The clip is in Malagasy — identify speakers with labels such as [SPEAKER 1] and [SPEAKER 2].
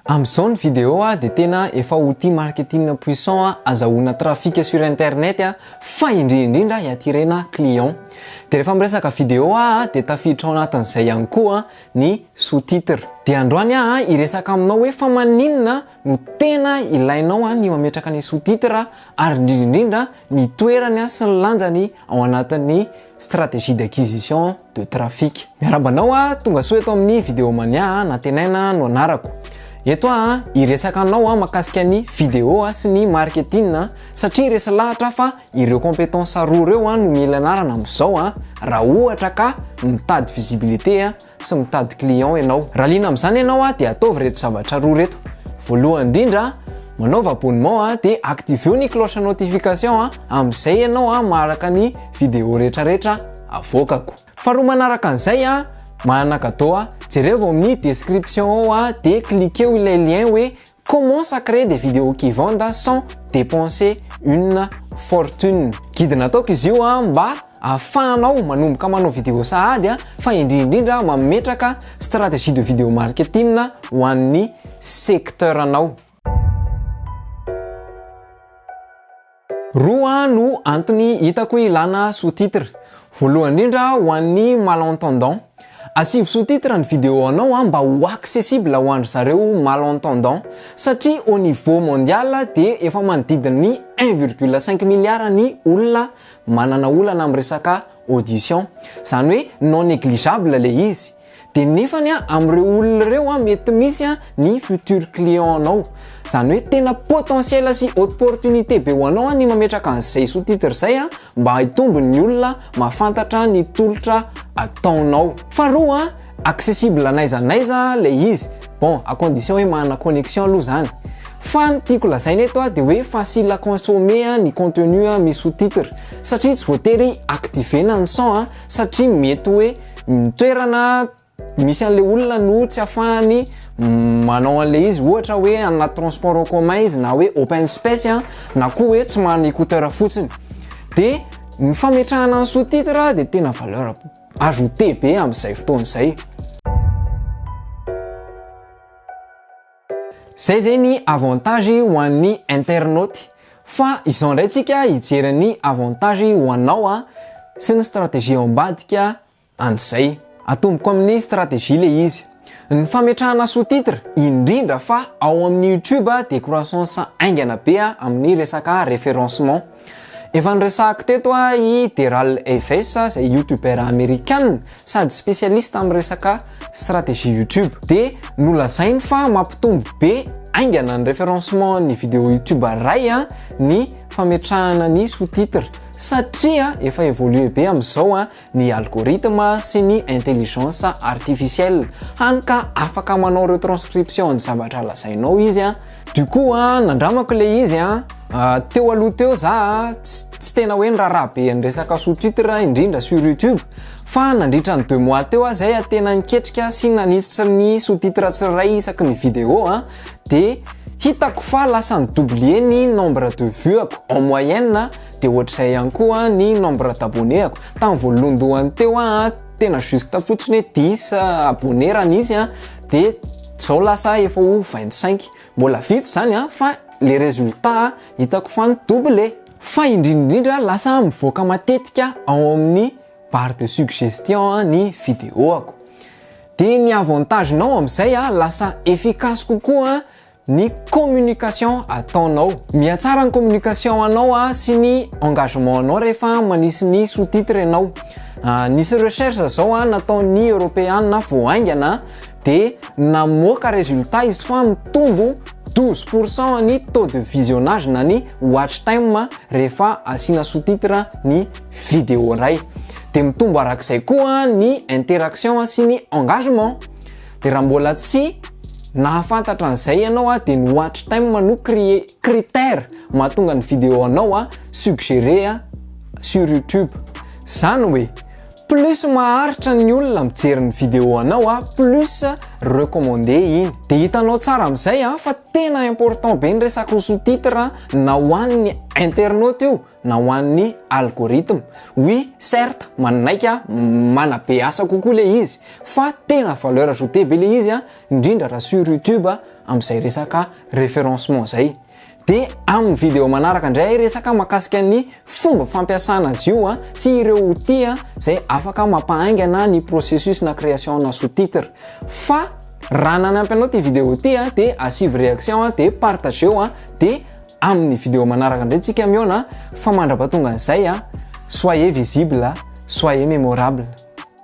[SPEAKER 1] Am'zao ny vidéo de tena efa outil marketing puissant azahoana trafic sur internet fa indrindra hiattirena client. De rehefa miresaka vidéo de tafiditra ao anatin'izay ihany koa ny sous-titre. De androany iresaka aminao hoe fa maninona no tena ilainao ny mametraka ny sous-titre ary indrindra ny toerany sy ny lanjany ao anatin'ny stratégie d'acquisition de trafic. Miarabanao tonga soa eto amin'ny vidéo mania natenaina no anarako. Eto iresaka anao makasika ny vidéo sy ny marketing satria resa lahatra fa ireo compétences roa reo no mila anarana amin'izao raha ohatra ka mitady visibilité sy mitady client ianao. Raha liana amin'izany ianao de ataovy reto zavatra roa reto. Voalohany indrindra manaova abonnement de activeo ny cloche notification amin'izay ianao maharaka ny vidéo rehetrarehetra avoakako. Faharoa manaraka an'izay manana cadeau jereo ao amin'ny description ao de cliquez ilay lien hoe comment ça créer des vidéos qui vendent sans dépenser une fortune. Guide nataoko izy io mba ahafahanao manomboka manao vidéo sahady fa indrindra mametraka stratégie de vidéo marketing ho an'ny secteur anao. Roa no antony hitako ilana sous-titre. Voalohany indrindra ho an'ny malentendant. Asivy sous-titre ny vidéo anao mba ho accessible ho andry zareo malentendant satria au niveau mondial de efa manodidina ny 1,5 milliard ny olona manana olana amin'ny resaka audition. Zany hoe non négligeable le izy. De nefany amin'ireo olona reo mety misy ny futur client anao. Zany hoe tena potentiel sy opportunité be ho anao ny mametraka an'izay sous-titre zay mba hitombo ny olona mahafantatra ny tolotra ataonao. Faharoa accessible n'aiza n'aiza le izy. Bon, à condition hoe manana connexion aloha zany. Fa ny tiako lazaina eto de hoe facile à consommer ny contenu misy sous-titre satria tsy voatery activena ny son satria mety hoe toerana misy an'le olona no tsy ahafahany manao an'le izy ohatra hoe anaty transport en commun izy na hoe open space na koa hoe tsy manana écouteur fotsiny. De ny fametrahana ny sous-titre de tena valeur ajoutée be amin'izay fotoana izay. Zay zay ny avantage ho an'ny internaute. Fa izao ndray tsika hijery ny avantage ho anao sy ny stratégie ao ambadika an'izay. Atomboko amin'ny stratégie le izy. Ny fametrahana sous-titre indrindra fa ao amin'ny YouTube de croissance aingana be amin'ny resaka référencement. Efa niresahako teto i Deral Efes zay youtubeur américaine sady spécialiste amin'ny resaka stratégie YouTube. De nolazainy fa mampitombo be aingana ny référencement ny vidéo YouTube ray ny fametrahana ny sous-titre satria efa évolué be amin'izao ny algorithme sy ny intelligence artificielle hany ka afaka manao retranscription ny zavatra lazainao izy du coup nandramako le izy teo aloha teo za tsy tena hoe niraharaha be ny resaka sous-titre indrindra sur YouTube fa nandritra ny 2 mois teo zay tena niketrika sy nanisitra ny sous-titre tsiray isaky ny vidéo de hitako fa lasa doublé ny nombre de vues en moyenne de ohatr'izay ihany koa ny nombre d'abonnés tamin'ny voalohandohany teo tena juste fotsiny 10 abonnés raha izy de zao lasa efa ho 25. Mbola vitsy zany fa les résultats hitako fa doublé. Fa indrindra lasa mivoaka matetika ao amin'ny barre de suggestion ny vidéoako. De ny avantage nao amin'izay lasa efficace kokoa ny communication ataonao. Mihatsara ny communication anao sy ny engagement anao rehefa manisy ny sous-titre ianao. Nisy recherche zao nataon'ny européenne vao aingana de namoaka résultat izy fa mitombo 12% ny taux de visionnage na ny watch time rehefa asina sous-titre ny vidéo ray. De mitombo arak'izay koa ny interaction sy ny engagement. De raha mbola tsy nahafantatra an'izay ianao de ny watch time no critère mahatonga ny vidéo anao suggéré sur YouTube. Zany hoe plus maharitra ny olona mijery ny vidéo anao plus recommandé iny. De hitanao tsara amin'izay fa tena important be ny resaka sous-titre na ho an'ny internaute io na ho an'ny algorithme. Oui, certes, manaika manabe asa kokoa le izy, fa tena valeur ajoutée be le izy indrindra raha sur YouTube amin'izay resaka référencement zay. De amin'ny vidéo manaraka indray resaka mahakasika ny fomba fampiasana azy io sy ireo outils zay afaka mampahaingana ny processus na création na sous-titre. Fa raha nanampy anao ty vidéo ty de asive réaction de partageo de amin'ny vidéo manaraka indray tsika miona fa mandrapatonga an'izay soyez visible, soyez mémorable.